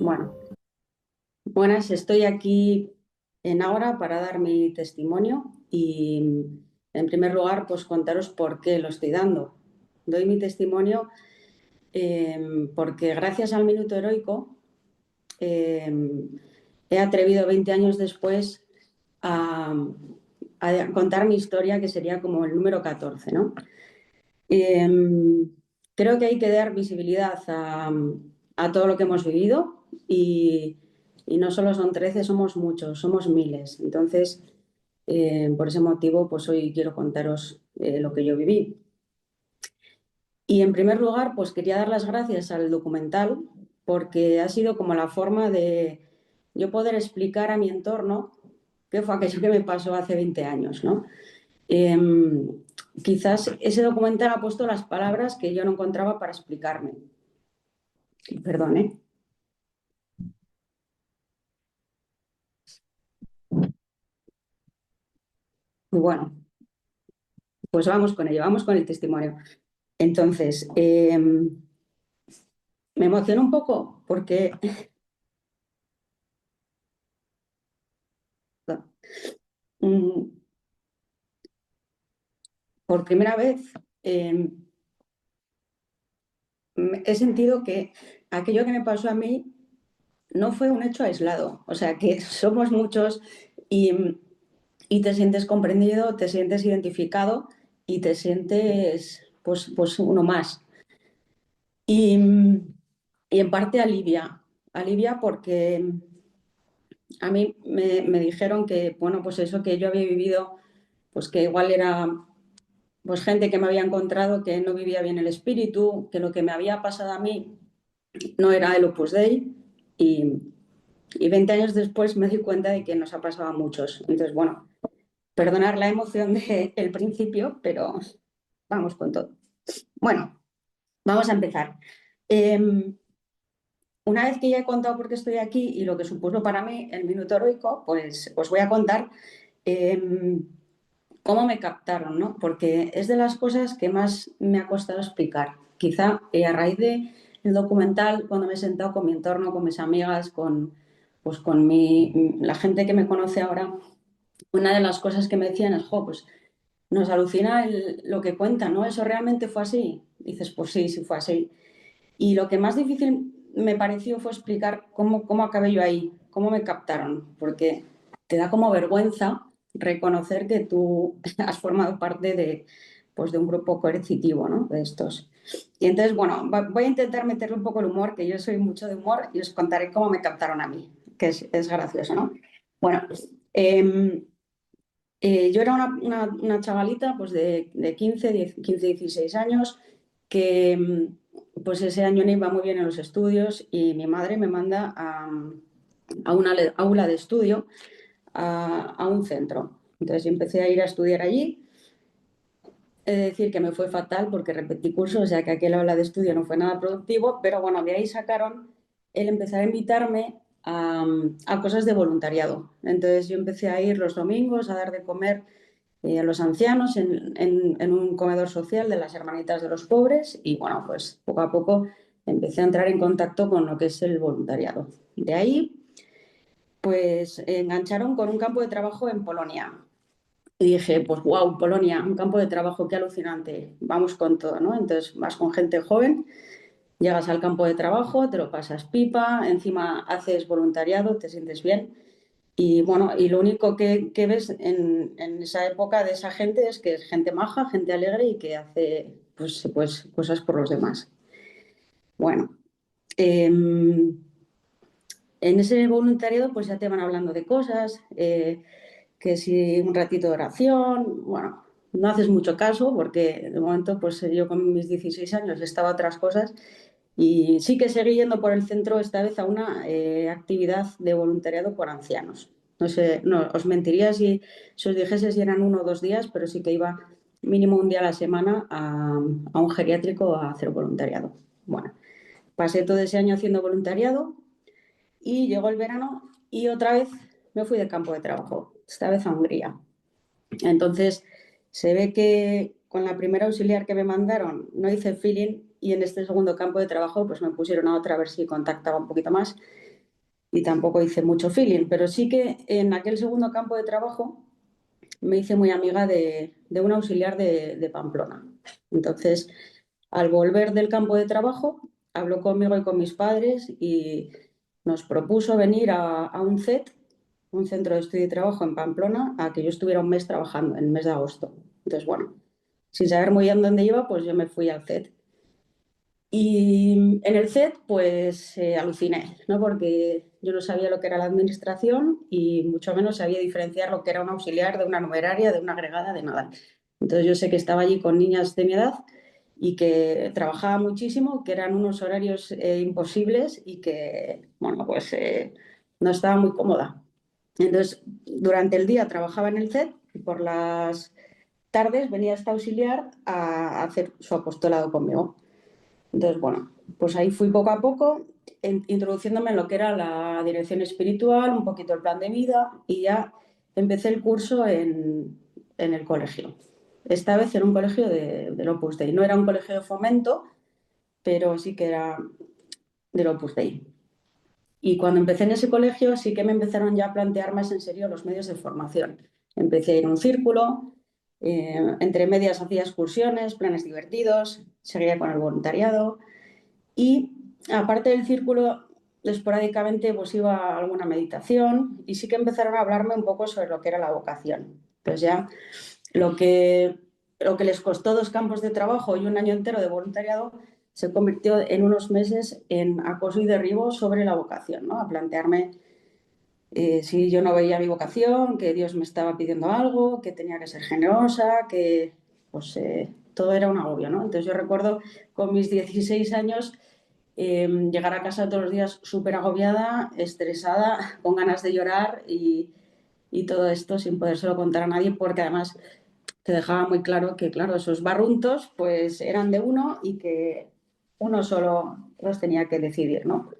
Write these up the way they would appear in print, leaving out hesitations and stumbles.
Bueno, buenas, estoy aquí en Ágora para dar mi testimonio y, en primer lugar, pues contaros por qué lo estoy dando. Doy mi testimonio porque gracias al Minuto Heroico he atrevido 20 años después a, a contar mi historia, que sería como el número 14, ¿no? Creo que hay que dar visibilidad a todo lo que hemos vivido y no solo son 13, somos muchos, somos miles. Entonces, por ese motivo, pues hoy quiero contaros lo que yo viví. Y en primer lugar, pues quería dar las gracias al documental porque ha sido como la forma de yo poder explicar a mi entorno qué fue aquello que me pasó hace 20 años, ¿no? Quizás ese documental ha puesto las palabras que yo no encontraba para explicarme. Perdón, ¿eh? Bueno, pues vamos con ello, vamos con el testimonio. Entonces, me emociono un poco porque mm, por primera vez eh, he sentido que aquello que me pasó a mí no fue un hecho aislado. O sea, que somos muchos y, y te sientes comprendido, te sientes identificado y te sientes pues uno más. Y, y en parte alivia porque a mí me dijeron que, bueno, pues eso que yo había vivido, pues que igual era pues gente que me había encontrado que no vivía bien el espíritu, que lo que me había pasado a mí no era el Opus Dei y, y 20 años después me di cuenta de que nos ha pasado a muchos. Entonces, bueno, perdonar la emoción del principio, pero vamos con todo. Bueno, vamos a empezar. Eh, Una vez que ya he contado por qué estoy aquí y lo que supuso para mí el Minuto Heroico, pues os voy a contar eh, cómo me captaron, ¿no? Porque es de las cosas que más me ha costado explicar. Quizá a raíz del documental, cuando me he sentado con mi entorno, con mis amigas, pues con la gente que me conoce ahora, una de las cosas que me decían es, jo, pues nos alucina lo que cuentan, ¿no? ¿Eso realmente fue así? Dices, pues sí, sí fue así. Y lo que más difícil me pareció fue explicar cómo acabé yo ahí, cómo me captaron, porque te da como vergüenza reconocer que tú has formado parte pues de un grupo coercitivo, ¿no? De estos. Y entonces, bueno, voy a intentar meterle un poco el humor, que yo soy mucho de humor, y os contaré cómo me captaron a mí, que es gracioso, ¿no? Bueno, eh, yo era una chavalita pues de 15, 16 años que pues ese año no iba muy bien en los estudios y mi madre me manda a una aula de estudio, a un centro. Entonces yo empecé a ir a estudiar allí. He de decir que me fue fatal porque repetí cursos, o sea que aquel aula de estudio no fue nada productivo, pero bueno, de ahí sacaron el empezar a invitarme a cosas de voluntariado. Entonces yo empecé a ir los domingos a dar de comer a los ancianos en un comedor social de las Hermanitas de los Pobres y bueno, pues poco a poco empecé a entrar en contacto con lo que es el voluntariado. De ahí, pues engancharon con un campo de trabajo en Polonia. Y dije, pues wow, Polonia, un campo de trabajo, qué alucinante, vamos con todo, ¿no? Entonces vas con gente joven, llegas al campo de trabajo, te lo pasas pipa, encima haces voluntariado, te sientes bien. Y bueno, y lo único que ves en esa época de esa gente es que es gente maja, gente alegre y que hace pues cosas por los demás. Bueno, en ese voluntariado pues ya te van hablando de cosas, que si un ratito de oración, bueno, no haces mucho caso porque de momento pues yo con mis 16 años estaba a otras cosas y sí que seguí yendo por el centro esta vez a una actividad de voluntariado por ancianos. No sé, no, os mentiría si os dijese si eran 1 o 2 días, pero sí que iba mínimo un día a la semana a un geriátrico a hacer voluntariado. Bueno, pasé todo ese año haciendo voluntariado y llegó el verano y otra vez me fui de campo de trabajo, esta vez a Hungría. Entonces, se ve que con la primera auxiliar que me mandaron no hice feeling y en este segundo campo de trabajo pues me pusieron a otra a ver si contactaba un poquito más. y tampoco hice mucho feeling, pero sí que en aquel segundo campo de trabajo me hice muy amiga de un auxiliar de Pamplona. Entonces, al volver del campo de trabajo, habló conmigo y con mis padres y nos propuso venir a un CET, un centro de estudio y trabajo en Pamplona, a que yo estuviera un mes trabajando, en el mes de agosto. Entonces, bueno, sin saber muy bien dónde iba, pues yo me fui al CET. Y en el CET, pues aluciné, ¿no? Porque yo no sabía lo que era la administración y mucho menos sabía diferenciar lo que era un auxiliar de una numeraria, de una agregada, de nada. Entonces yo sé que estaba allí con niñas de mi edad y que trabajaba muchísimo, que eran unos horarios imposibles y que, bueno, pues no estaba muy cómoda. Entonces, durante el día trabajaba en el CET y por las tardes venía esta auxiliar a hacer su apostolado conmigo. Entonces, bueno, pues ahí fui poco a poco introduciéndome en lo que era la dirección espiritual, un poquito el plan de vida y ya empecé el curso en el colegio. Esta vez en un colegio del Opus Dei. No era un colegio de fomento, pero sí que era del Opus Dei. Y cuando empecé en ese colegio sí que me empezaron ya a plantear más en serio los medios de formación. Empecé a ir a un círculo, entre medias hacía excursiones, planes divertidos, seguía con el voluntariado y aparte del círculo, esporádicamente pues iba a alguna meditación y sí que empezaron a hablarme un poco sobre lo que era la vocación. Pues ya lo que, lo que les costó 2 campos de trabajo y un año entero de voluntariado se convirtió en unos meses en acoso y derribo sobre la vocación, ¿no? A plantearme si yo no veía mi vocación, que Dios me estaba pidiendo algo, que tenía que ser generosa, que pues todo era un agobio, ¿no? Entonces yo recuerdo con mis 16 años llegar a casa todos los días súper agobiada, estresada, con ganas de llorar y todo esto sin podérselo contar a nadie porque además te dejaba muy claro que, claro, esos barruntos pues eran de uno y que uno solo los tenía que decidir, ¿no?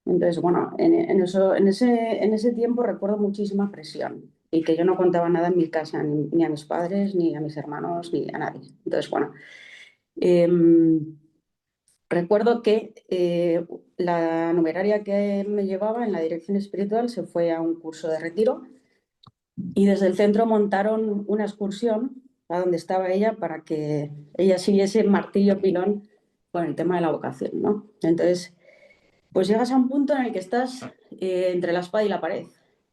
Entonces, bueno, en ese tiempo recuerdo muchísima presión y que yo no contaba nada en mi casa, ni a mis padres, ni a mis hermanos, ni a nadie. Entonces, bueno, eh, recuerdo que la numeraria que me llevaba en la dirección espiritual se fue a un curso de retiro y desde el centro montaron una excursión a donde estaba ella para que ella siguiese martillo pilón con el tema de la vocación, ¿no? Entonces, pues llegas a un punto en el que estás entre la espada y la pared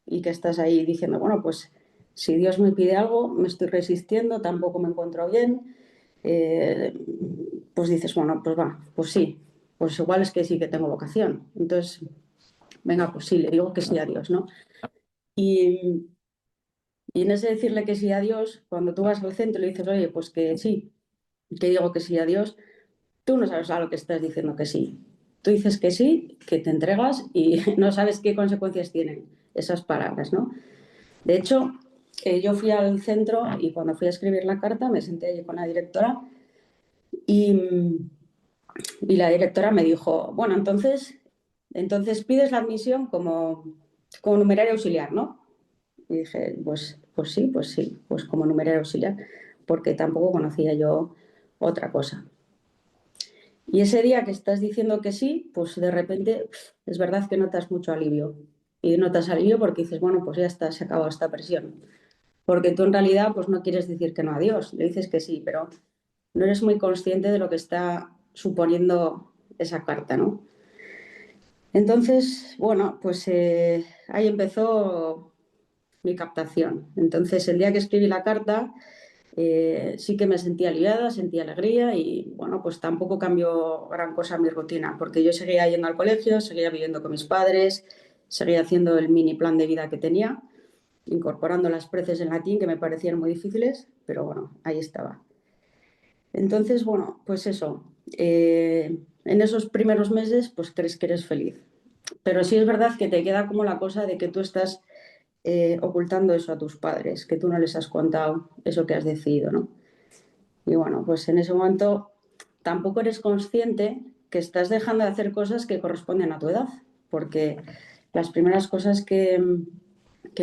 y que estás ahí diciendo, bueno, pues si Dios me pide algo, me estoy resistiendo, tampoco me encuentro bien, eh, pues dices, bueno, pues va, pues sí, pues igual es que sí que tengo vocación. Entonces, venga, pues sí, le digo que sí a Dios, ¿no? Y, y en ese decirle que sí a Dios, cuando tú vas al centro y le dices, oye, pues que sí, que digo que sí a Dios, tú no sabes a lo que estás diciendo que sí. Tú dices que sí, que te entregas y no sabes qué consecuencias tienen esas palabras, ¿no? De hecho, yo fui al centro y cuando fui a escribir la carta me senté allí con la directora y, y la directora me dijo, bueno, entonces pides la admisión como numerario auxiliar, ¿no? Y dije, pues sí, pues como numerario auxiliar, porque tampoco conocía yo otra cosa. Y ese día que estás diciendo que sí, pues de repente es verdad que notas mucho alivio. Y notas alivio porque dices, bueno, pues ya está, se acabó esta presión. Porque tú en realidad pues no quieres decir que no a Dios, le dices que sí, pero no eres muy consciente de lo que está suponiendo esa carta, ¿no? Entonces, bueno, pues ahí empezó mi captación. Entonces, el día que escribí la carta, sí que me sentía aliviada, sentía alegría y bueno, pues tampoco cambió gran cosa mi rutina, porque yo seguía yendo al colegio, seguía viviendo con mis padres, seguía haciendo el mini plan de vida que tenía, incorporando las preces en latín que me parecían muy difíciles, pero bueno, ahí estaba. Entonces, bueno, pues eso, en esos primeros meses pues crees que eres feliz, pero sí es verdad que te queda como la cosa de que tú estás ocultando eso a tus padres, que tú no les has contado eso que has decidido, ¿no? Y bueno, pues en ese momento tampoco eres consciente que estás dejando de hacer cosas que corresponden a tu edad, porque las primeras cosas que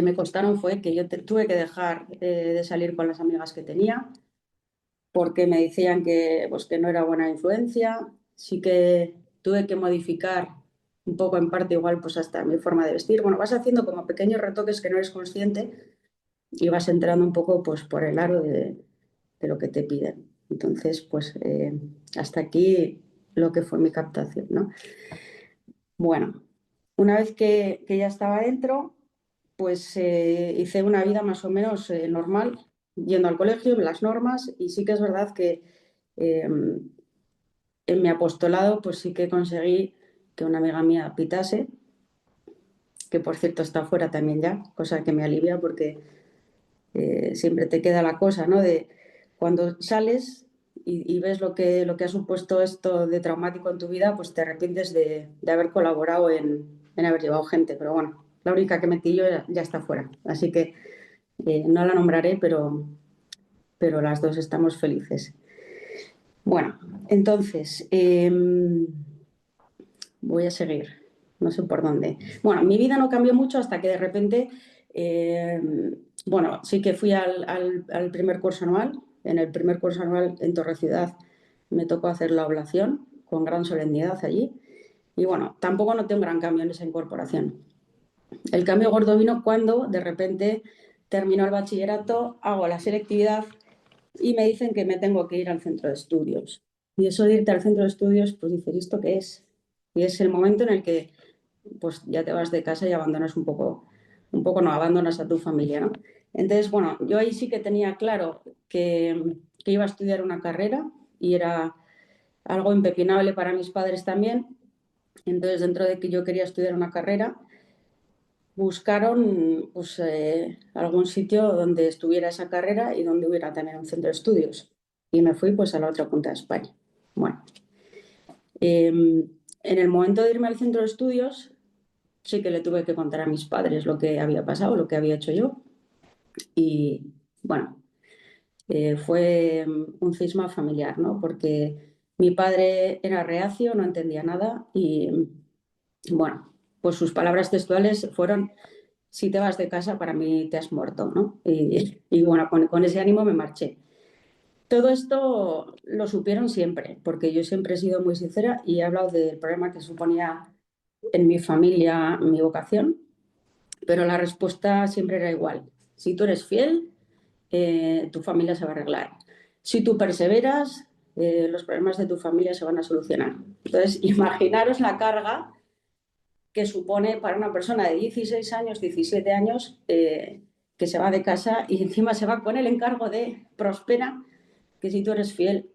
me costaron fue que yo tuve que dejar de salir con las amigas que tenía, porque me decían que, pues, que no era buena influencia, sí que tuve que modificar un poco en parte igual pues hasta mi forma de vestir. Bueno, vas haciendo como pequeños retoques que no eres consciente y vas entrando un poco pues por el aro de lo que te piden. Entonces, pues hasta aquí lo que fue mi captación, ¿no? Bueno, una vez que ya estaba dentro, pues hice una vida más o menos normal, yendo al colegio, las normas, y sí que es verdad que eh, en mi apostolado pues sí que conseguí que una amiga mía pitase, que por cierto está fuera también ya, cosa que me alivia porque siempre te queda la cosa, ¿no? De cuando sales y ves lo que ha supuesto esto de traumático en tu vida, pues te arrepientes de haber colaborado en haber llevado gente. Pero bueno, la única que metí yo ya está fuera. Así que no la nombraré, pero las dos estamos felices. Bueno, entonces, voy a seguir. No sé por dónde. Bueno, mi vida no cambió mucho hasta que de repente, eh, bueno, sí que fui al primer curso anual. En el primer curso anual en Torre Ciudad me tocó hacer la oblación con gran solemnidad allí. Y bueno, tampoco noté un gran cambio en esa incorporación. El cambio gordo vino cuando de repente terminó el bachillerato, hago la selectividad y me dicen que me tengo que ir al centro de estudios. Y eso de irte al centro de estudios, pues dices, ¿esto qué es? Y es el momento en el que pues ya te vas de casa y abandonas un poco no, abandonas a tu familia, ¿no? Entonces, bueno, yo ahí sí que tenía claro que iba a estudiar una carrera y era algo impepinable para mis padres también. Entonces, dentro de que yo quería estudiar una carrera, buscaron pues, algún sitio donde estuviera esa carrera y donde hubiera también un centro de estudios. Y me fui pues a la otra punta de España. Bueno, en el momento de irme al centro de estudios, sí que le tuve que contar a mis padres lo que había pasado, lo que había hecho yo. Y bueno, fue un cisma familiar, ¿no? Porque mi padre era reacio, no entendía nada y bueno, pues sus palabras textuales fueron: si te vas de casa, para mí te has muerto, ¿no? Y bueno, con ese ánimo me marché. Todo esto lo supieron siempre, porque yo siempre he sido muy sincera y he hablado del problema que suponía en mi familia mi vocación, pero la respuesta siempre era igual. Si tú eres fiel, tu familia se va a arreglar. Si tú perseveras, los problemas de tu familia se van a solucionar. Entonces, imaginaros la carga que supone para una persona de 16 años, 17 años, que se va de casa y encima se va con el encargo de prospera, que si tú eres fiel,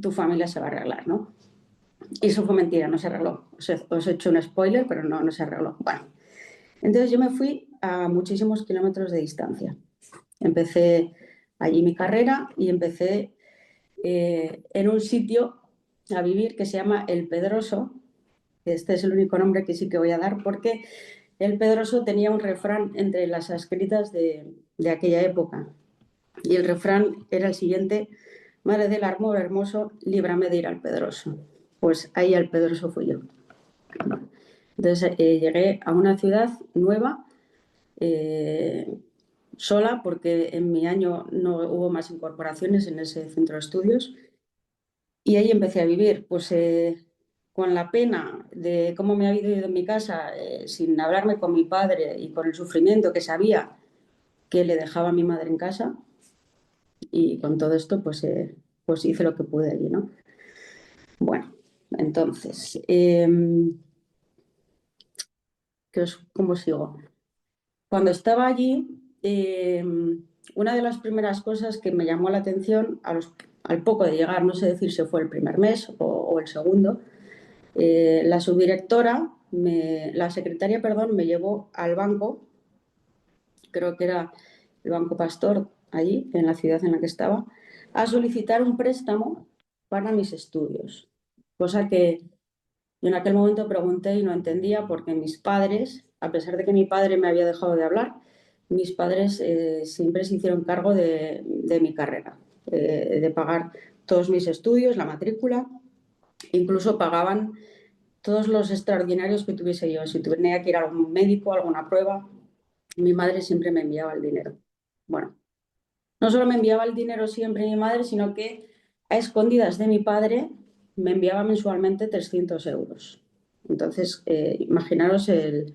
tu familia se va a arreglar, ¿no? Y eso fue mentira, no se arregló. Os he hecho un spoiler, pero no se arregló. Bueno, entonces yo me fui a muchísimos kilómetros de distancia. Empecé allí mi carrera y empecé en un sitio a vivir que se llama El Pedroso. Este es el único nombre que sí que voy a dar porque El Pedroso tenía un refrán entre las escritas de aquella época. Y el refrán era el siguiente: Madre del amor hermoso, líbrame de ir al Pedroso. Pues ahí al Pedroso fui yo. Entonces llegué a una ciudad nueva, eh, sola, porque en mi año no hubo más incorporaciones en ese centro de estudios. Y ahí empecé a vivir, pues con la pena de cómo me había ido en mi casa, sin hablarme con mi padre y con el sufrimiento que sabía que le dejaba a mi madre en casa. Y con todo esto, pues hice lo que pude allí, ¿no? Bueno, entonces, ¿cómo sigo? Cuando estaba allí, una de las primeras cosas que me llamó la atención al poco de llegar, no sé decir si fue el primer mes o el segundo, la subdirectora, la secretaria, perdón, me llevó al banco, creo que era el Banco Pastor, allí, en la ciudad en la que estaba, a solicitar un préstamo para mis estudios. Cosa que yo en aquel momento pregunté y no entendía porque mis padres, a pesar de que mi padre me había dejado de hablar, mis padres siempre se hicieron cargo de mi carrera, de pagar todos mis estudios, la matrícula, incluso pagaban todos los extraordinarios que tuviese yo. Si tenía que ir a algún médico, alguna prueba, mi madre siempre me enviaba el dinero. Bueno, no solo me enviaba el dinero siempre mi madre, sino que a escondidas de mi padre me enviaba mensualmente 300 euros. Entonces, imaginaros el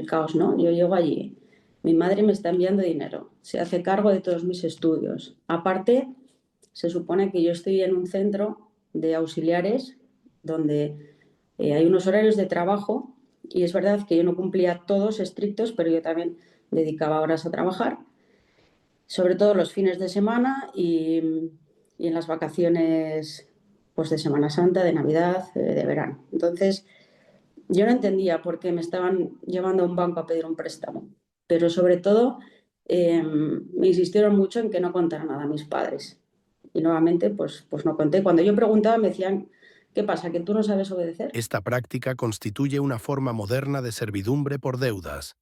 caos, ¿no? Yo llego allí, mi madre me está enviando dinero, se hace cargo de todos mis estudios. Aparte, se supone que yo estoy en un centro de auxiliares donde hay unos horarios de trabajo y es verdad que yo no cumplía todos estrictos, pero yo también dedicaba horas a trabajar, sobre todo los fines de semana y en las vacaciones pues de Semana Santa, de Navidad, de verano. Entonces, yo no entendía por qué me estaban llevando a un banco a pedir un préstamo, pero sobre todo me insistieron mucho en que no contara nada a mis padres. Y nuevamente, pues no conté. Cuando yo preguntaba me decían, ¿qué pasa? ¿Que tú no sabes obedecer? Esta práctica constituye una forma moderna de servidumbre por deudas.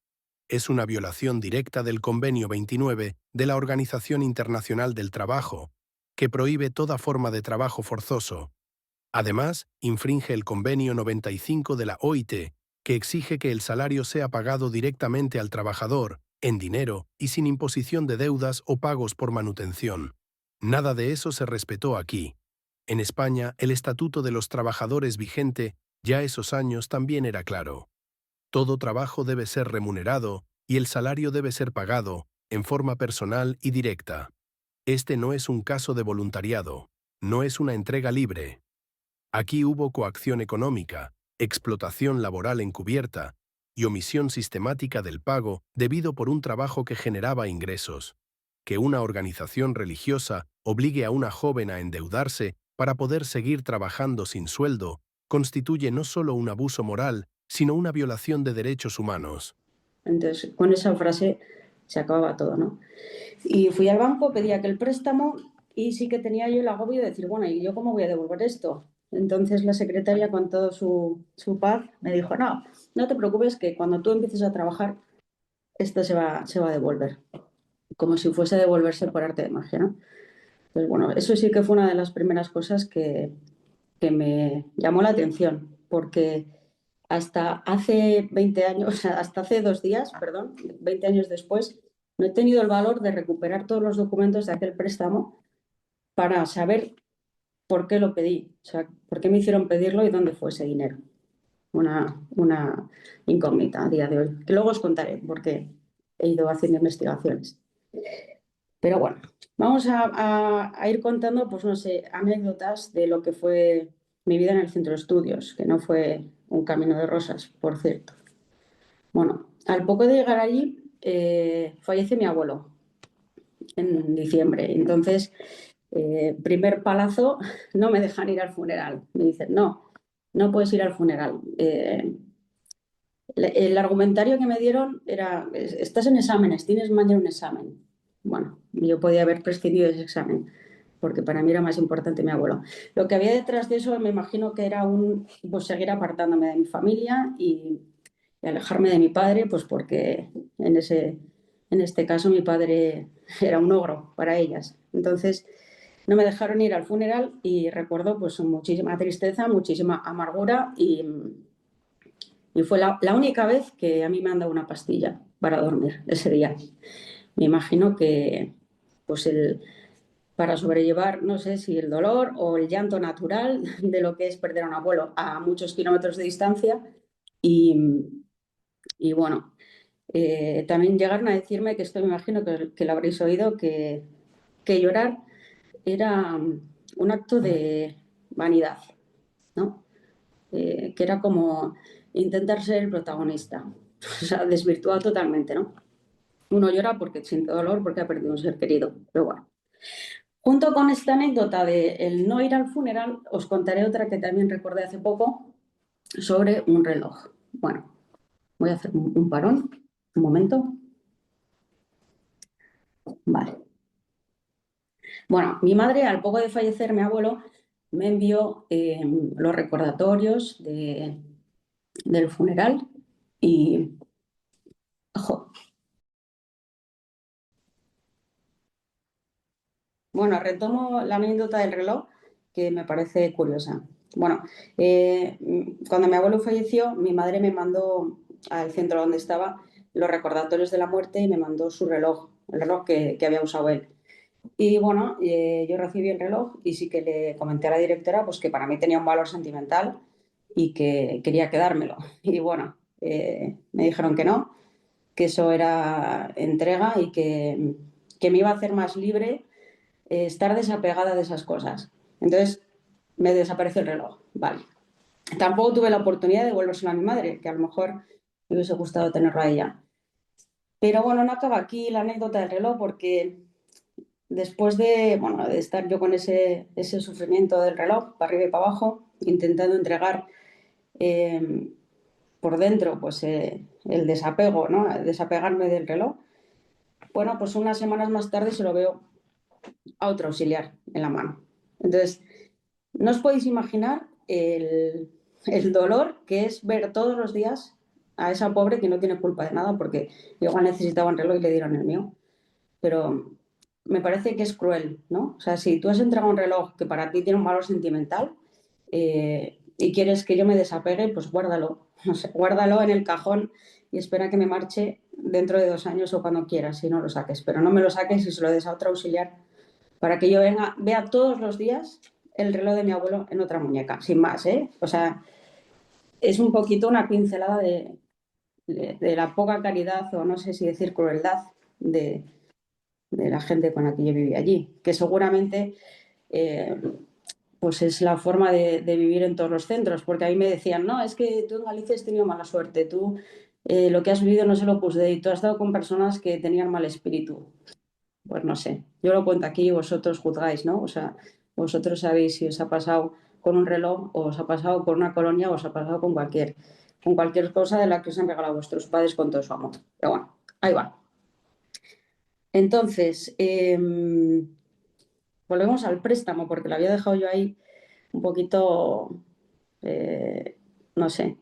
Es una violación directa del Convenio 29 de la Organización Internacional del Trabajo, que prohíbe toda forma de trabajo forzoso. Además, infringe el Convenio 95 de la OIT, que exige que el salario sea pagado directamente al trabajador, en dinero y sin imposición de deudas o pagos por manutención. Nada de eso se respetó aquí. En España, el Estatuto de los Trabajadores vigente ya esos años también era claro. Todo trabajo debe ser remunerado y el salario debe ser pagado, en forma personal y directa. Este no es un caso de voluntariado, no es una entrega libre. Aquí hubo coacción económica, explotación laboral encubierta y omisión sistemática del pago debido por un trabajo que generaba ingresos. Que una organización religiosa obligue a una joven a endeudarse para poder seguir trabajando sin sueldo constituye no solo un abuso moral, sino una violación de derechos humanos. Entonces, con esa frase se acababa todo, ¿no? Y fui al banco, pedí aquel préstamo y sí que tenía yo el agobio de decir, bueno, ¿y yo cómo voy a devolver esto? Entonces la secretaria, con todo su paz, me dijo, no, no te preocupes que cuando tú empieces a trabajar, esto se va a devolver, como si fuese a devolverse por arte de magia, ¿no? Pues bueno, eso sí que fue una de las primeras cosas que me llamó la atención, porque hasta hace 20 años, hasta hace 2 días, perdón, 20 años después, no he tenido el valor de recuperar todos los documentos de aquel préstamo para saber por qué lo pedí, o sea, por qué me hicieron pedirlo y dónde fue ese dinero. Una incógnita a día de hoy. Que luego os contaré porque he ido haciendo investigaciones. Pero bueno, vamos a ir contando, pues no sé, anécdotas de lo que fue mi vida en el centro de estudios, que no fue un camino de rosas, por cierto. Bueno, al poco de llegar allí, fallece mi abuelo en diciembre. Entonces, primer palazo, no me dejan ir al funeral. Me dicen, no, no puedes ir al funeral. El argumentario que me dieron era, estás en exámenes, tienes mañana un examen. Bueno, yo podía haber prescindido de ese examen, porque para mí era más importante mi abuelo. Lo que había detrás de eso me imagino que era pues seguir apartándome de mi familia y alejarme de mi padre, pues porque en este caso mi padre era un ogro para ellas. Entonces no me dejaron ir al funeral y recuerdo pues muchísima tristeza, muchísima amargura y fue la única vez que a mí me han dado una pastilla para dormir ese día. Me imagino que pues para sobrellevar, no sé si el dolor o el llanto natural de lo que es perder a un abuelo a muchos kilómetros de distancia. Y, y bueno, también llegaron a decirme, que esto me imagino que lo habréis oído, que llorar era un acto de vanidad, ¿no? Que era como intentar ser el protagonista, o sea, desvirtuado totalmente, ¿no? Uno llora porque siente dolor, porque ha perdido un ser querido, pero bueno. Junto con esta anécdota de el no ir al funeral, os contaré otra que también recordé hace poco sobre un reloj. Bueno, voy a hacer un parón, un momento. Vale. Bueno, mi madre, al poco de fallecer mi abuelo, me envió los recordatorios del funeral y, ojo, bueno, retomo la anécdota del reloj que me parece curiosa. Bueno, cuando mi abuelo falleció, mi madre me mandó al centro donde estaba los recordatorios de la muerte y me mandó su reloj, el reloj que había usado él. Y bueno, yo recibí el reloj y sí que le comenté a la directora pues que para mí tenía un valor sentimental y que quería quedármelo. Y bueno, me dijeron que no, que eso era entrega y que me iba a hacer más libre estar desapegada de esas cosas. Entonces me desapareció el reloj. Vale. Tampoco tuve la oportunidad de devolvérselo a mi madre, que a lo mejor me hubiese gustado tenerlo a ella. Pero bueno, no acaba aquí la anécdota del reloj porque después de, bueno, de estar yo con ese sufrimiento del reloj, para arriba y para abajo, intentando entregar eh, por dentro pues, el desapego, ¿no? Desapegarme del reloj, bueno, pues unas semanas más tarde se lo veo a otro auxiliar en la mano. Entonces, no os podéis imaginar el dolor que es ver todos los días a esa pobre que no tiene culpa de nada, porque igual necesitaba un reloj y le dieron el mío. Pero me parece que es cruel, ¿no? O sea, si tú has entregado un reloj que para ti tiene un valor sentimental y quieres que yo me desapegue, pues guárdalo. No sé, guárdalo en el cajón y espera que me marche dentro de 2 años o cuando quieras, si no lo saques. Pero no me lo saques y se lo des a otro auxiliar para que yo venga, vea todos los días el reloj de mi abuelo en otra muñeca, sin más, ¿eh? O sea, es un poquito una pincelada de la poca caridad o no sé si decir crueldad de la gente con la que yo vivía allí, que seguramente eh, pues es la forma de vivir en todos los centros, porque a mí me decían, no, es que tú en Galicia has tenido mala suerte, tú lo que has vivido no se lo puse y tú has estado con personas que tenían mal espíritu. Pues no sé, yo lo cuento aquí y vosotros juzgáis, ¿no? O sea, vosotros sabéis si os ha pasado con un reloj o os ha pasado con una colonia o os ha pasado con cualquier cosa de la que os han regalado vuestros padres con todo su amor. Pero bueno, ahí va. Entonces, volvemos al préstamo, porque lo había dejado yo ahí un poquito, no sé,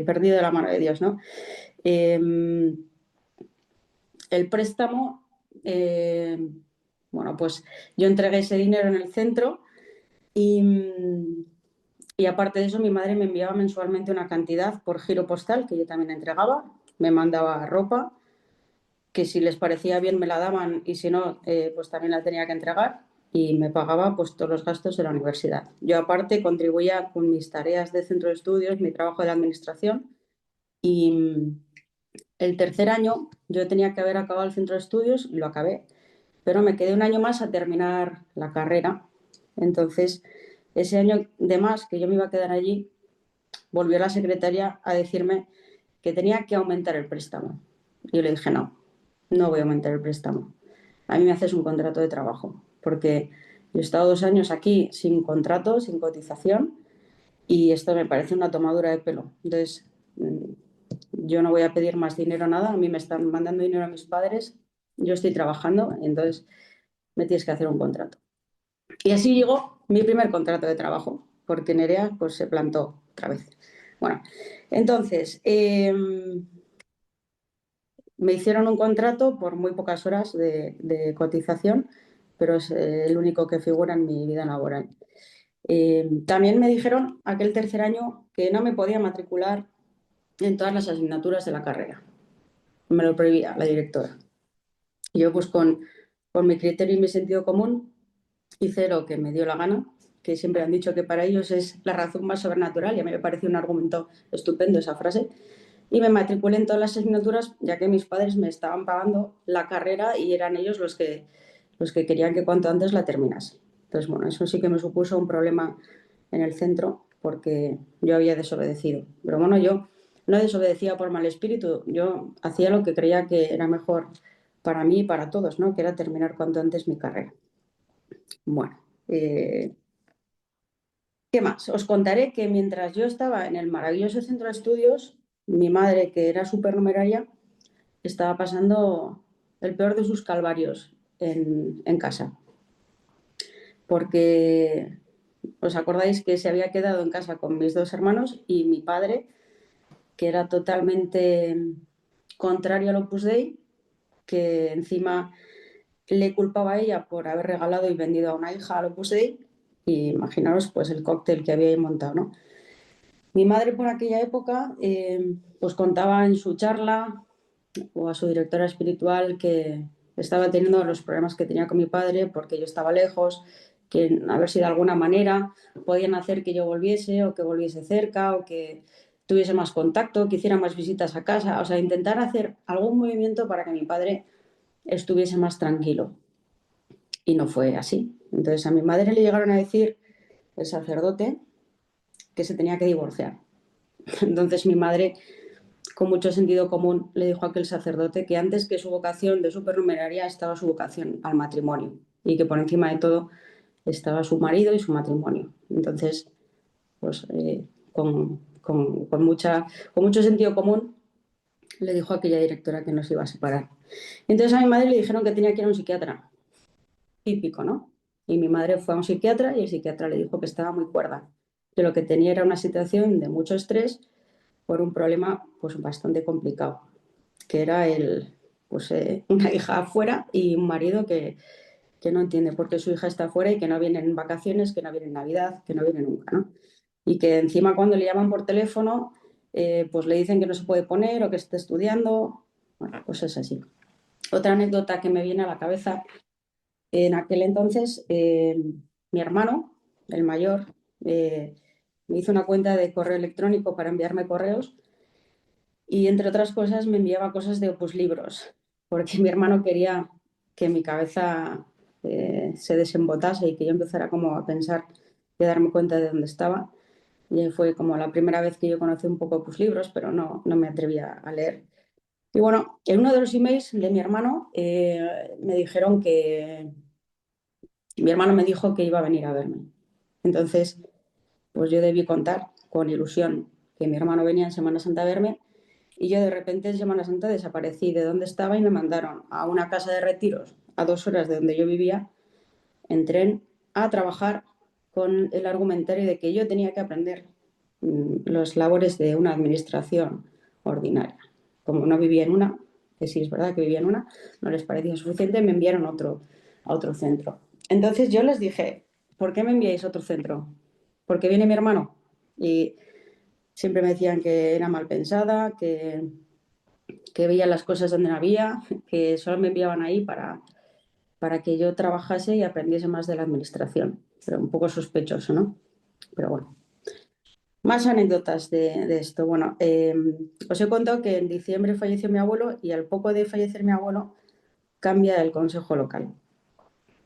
perdido de la mano de Dios, ¿no? Eh, el préstamo, bueno, pues yo entregué ese dinero en el centro y aparte de eso mi madre me enviaba mensualmente una cantidad por giro postal que yo también entregaba, me mandaba ropa, que si les parecía bien me la daban y si no, pues también la tenía que entregar y me pagaba pues todos los gastos de la universidad. Yo aparte contribuía con mis tareas de centro de estudios, mi trabajo de la administración y el tercer año yo tenía que haber acabado el centro de estudios y lo acabé, pero me quedé un año más a terminar la carrera. Entonces, ese año de más que yo me iba a quedar allí, volvió la secretaria a decirme que tenía que aumentar el préstamo. Y yo le dije, no, no voy a aumentar el préstamo. A mí me haces un contrato de trabajo, porque yo he estado 2 años aquí sin contrato, sin cotización, y esto me parece una tomadura de pelo. Entonces, yo no voy a pedir más dinero, nada. A mí me están mandando dinero a mis padres, yo estoy trabajando, entonces me tienes que hacer un contrato. Y así llegó mi primer contrato de trabajo, porque Nerea pues, se plantó otra vez. Bueno, entonces, me hicieron un contrato por muy pocas horas de cotización, pero es el único que figura en mi vida laboral. También me dijeron aquel tercer año que no me podía matricular en todas las asignaturas de la carrera. Me lo prohibía la directora. Y yo pues con mi criterio y mi sentido común hice lo que me dio la gana, que siempre han dicho que para ellos es la razón más sobrenatural y a mí me pareció un argumento estupendo esa frase. Y me matriculé en todas las asignaturas ya que mis padres me estaban pagando la carrera y eran ellos los que querían que cuanto antes la terminase. Entonces, bueno, eso sí que me supuso un problema en el centro porque yo había desobedecido. Pero bueno, yo no desobedecía por mal espíritu, yo hacía lo que creía que era mejor para mí y para todos, ¿no? Que era terminar cuanto antes mi carrera. Bueno, ¿qué más? Os contaré que mientras yo estaba en el maravilloso centro de estudios, mi madre, que era supernumeraria, estaba pasando el peor de sus calvarios en casa. Porque os acordáis que se había quedado en casa con mis dos hermanos y mi padre, que era totalmente contrario al Opus Dei, que encima le culpaba a ella por haber regalado y vendido a una hija al Opus Dei. Y imaginaros pues el cóctel que había montado, ¿no? Mi madre por aquella época pues contaba en su charla o a su directora espiritual que estaba teniendo los problemas que tenía con mi padre porque yo estaba lejos, que a ver si de alguna manera podían hacer que yo volviese o que volviese cerca o que tuviese más contacto, que hiciera más visitas a casa, o sea, intentar hacer algún movimiento para que mi padre estuviese más tranquilo. Y no fue así. Entonces a mi madre le llegaron a decir el sacerdote que se tenía que divorciar. Entonces mi madre, con mucho sentido común, le dijo a aquel sacerdote que antes que su vocación de supernumeraria estaba su vocación al matrimonio y que por encima de todo estaba su marido y su matrimonio. Entonces, pues con mucho sentido común le dijo a aquella directora que nos iba a separar. Entonces a mi madre le dijeron que tenía que ir a un psiquiatra, típico, ¿no? Y mi madre fue a un psiquiatra y el psiquiatra le dijo que estaba muy cuerda, que lo que tenía era una situación de mucho estrés por un problema pues bastante complicado, que era una hija afuera y un marido que no entiende por qué su hija está afuera y que no viene en vacaciones, que no viene en Navidad, que no viene nunca, ¿no? Y que encima cuando le llaman por teléfono, pues le dicen que no se puede poner o que está estudiando. Bueno, pues es así. Otra anécdota que me viene a la cabeza, en aquel entonces, mi hermano, el mayor, me hizo una cuenta de correo electrónico para enviarme correos y, entre otras cosas, me enviaba cosas de Opus Libros, porque mi hermano quería que mi cabeza se desembotase y que yo empezara como a pensar y a darme cuenta de dónde estaba. Y fue como la primera vez que yo conocí un poco Opus Libros, pero no me atrevía a leer. Y bueno, en uno de los emails de mi hermano me dijeron que mi hermano me dijo que iba a venir a verme. Entonces, pues yo debí contar con ilusión que mi hermano venía en Semana Santa a verme y yo de repente en Semana Santa desaparecí de donde estaba y me mandaron a una casa de retiros a 2 horas de donde yo vivía en tren a trabajar con el argumentario de que yo tenía que aprender las labores de una administración ordinaria. Como no vivía en una, que sí es verdad que vivía en una, no les parecía suficiente, me enviaron a otro centro. Entonces yo les dije, ¿por qué me enviáis a otro centro? Porque viene mi hermano. Y siempre me decían que era mal pensada, que veía las cosas donde no había, que solo me enviaban ahí para que yo trabajase y aprendiese más de la administración. Pero un poco sospechoso, ¿no? Pero bueno. Más anécdotas de esto. Bueno, os he contado que en diciembre falleció mi abuelo y al poco de fallecer mi abuelo cambia el consejo local.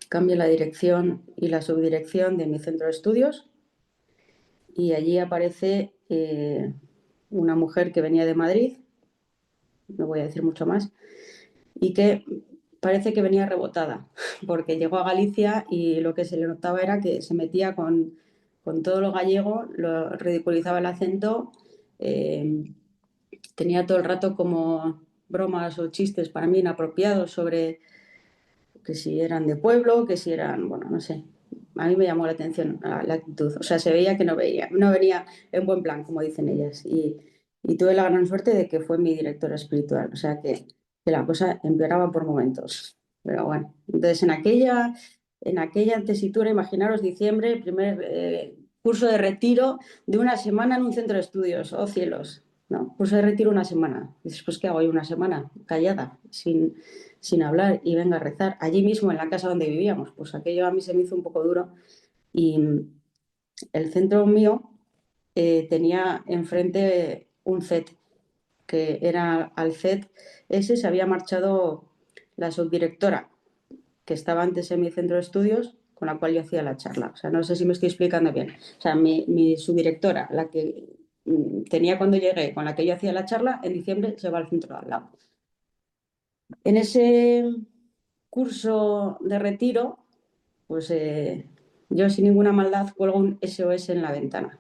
Cambia la dirección y la subdirección de mi centro de estudios y allí aparece una mujer que venía de Madrid, no voy a decir mucho más, y que parece que venía rebotada, porque llegó a Galicia y lo que se le notaba era que se metía con todo lo gallego, lo ridiculizaba el acento, tenía todo el rato como bromas o chistes para mí inapropiados sobre que si eran de pueblo, que si eran, bueno, no sé. A mí me llamó la atención la actitud. O sea, se veía que no venía en buen plan, como dicen ellas. Y tuve la gran suerte de que fue mi directora espiritual. O sea, que la cosa empeoraba por momentos. Pero bueno, entonces en aquella tesitura, imaginaros diciembre, el primer curso de retiro de una semana en un centro de estudios. Oh cielos, ¿no? Curso de retiro una semana. Dices, pues ¿qué hago ahí una semana? Callada, sin hablar y venga a rezar, allí mismo en la casa donde vivíamos. Pues aquello a mí se me hizo un poco duro y el centro mío tenía enfrente un CET, que era al CET ese se había marchado la subdirectora, que estaba antes en mi centro de estudios, con la cual yo hacía la charla. O sea, no sé si me estoy explicando bien. O sea, mi subdirectora, la que tenía cuando llegué, con la que yo hacía la charla, en diciembre se va al centro de al lado. En ese curso de retiro, pues yo sin ninguna maldad cuelgo un SOS en la ventana.